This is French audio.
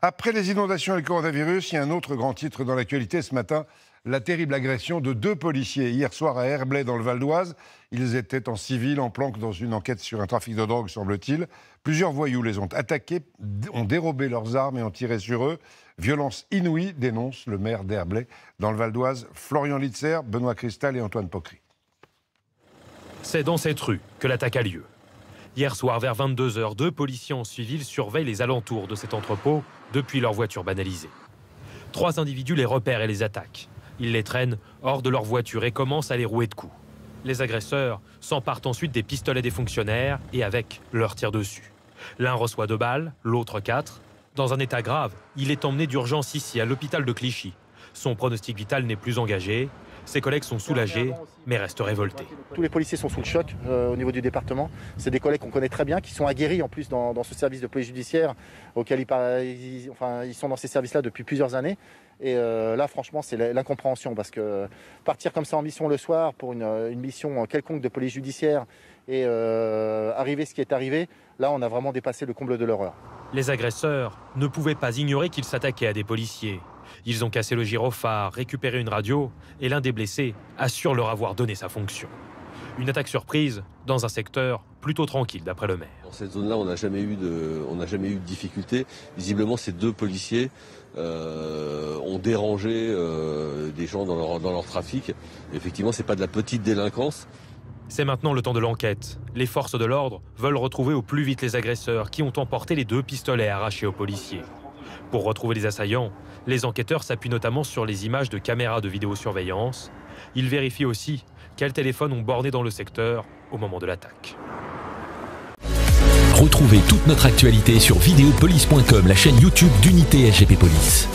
Après les inondations et le coronavirus, il y a un autre grand titre dans l'actualité ce matin, la terrible agression de 2 policiers hier soir à Herblay dans le Val d'Oise. Ils étaient en civil, en planque dans une enquête sur un trafic de drogue, semble-t-il. Plusieurs voyous les ont attaqués, ont dérobé leurs armes et ont tiré sur eux. Violence inouïe, dénonce le maire d'Herblay dans le Val d'Oise, Florian Litzer, Benoît Cristal et Antoine Pocry. C'est dans cette rue que l'attaque a lieu. Hier soir, vers 22 h, 2 policiers en civil surveillent les alentours de cet entrepôt depuis leur voiture banalisée. 3 individus les repèrent et les attaquent. Ils les traînent hors de leur voiture et commencent à les rouer de coups. Les agresseurs s'emparent ensuite des pistolets des fonctionnaires et avec leur tirent dessus. L'un reçoit 2 balles, l'autre 4. Dans un état grave, il est emmené d'urgence ici, à l'hôpital de Clichy. Son pronostic vital n'est plus engagé. Ses collègues sont soulagés, mais restent révoltés. Tous les policiers sont sous le choc au niveau du département. C'est des collègues qu'on connaît très bien, qui sont aguerris en plus dans ce service de police judiciaire auquel ils sont dans ces services-là depuis plusieurs années. Et là, franchement, c'est l'incompréhension parce que partir comme ça en mission le soir pour une mission quelconque de police judiciaire et arriver ce qui est arrivé, là, on a vraiment dépassé le comble de l'horreur. Les agresseurs ne pouvaient pas ignorer qu'ils s'attaquaient à des policiers. Ils ont cassé le gyrophare, récupéré une radio et l'un des blessés assure leur avoir donné sa fonction. Une attaque surprise dans un secteur plutôt tranquille d'après le maire. Dans cette zone-là, on n'a jamais eu de difficulté. Visiblement, ces 2 policiers ont dérangé des gens dans leur trafic. Effectivement, c'est pas de la petite délinquance. C'est maintenant le temps de l'enquête. Les forces de l'ordre veulent retrouver au plus vite les agresseurs qui ont emporté les 2 pistolets arrachés aux policiers. Pour retrouver les assaillants, les enquêteurs s'appuient notamment sur les images de caméras de vidéosurveillance. Ils vérifient aussi quels téléphones ont borné dans le secteur au moment de l'attaque. Retrouvez toute notre actualité sur videopolice.com, la chaîne YouTube d'Unité SGP Police.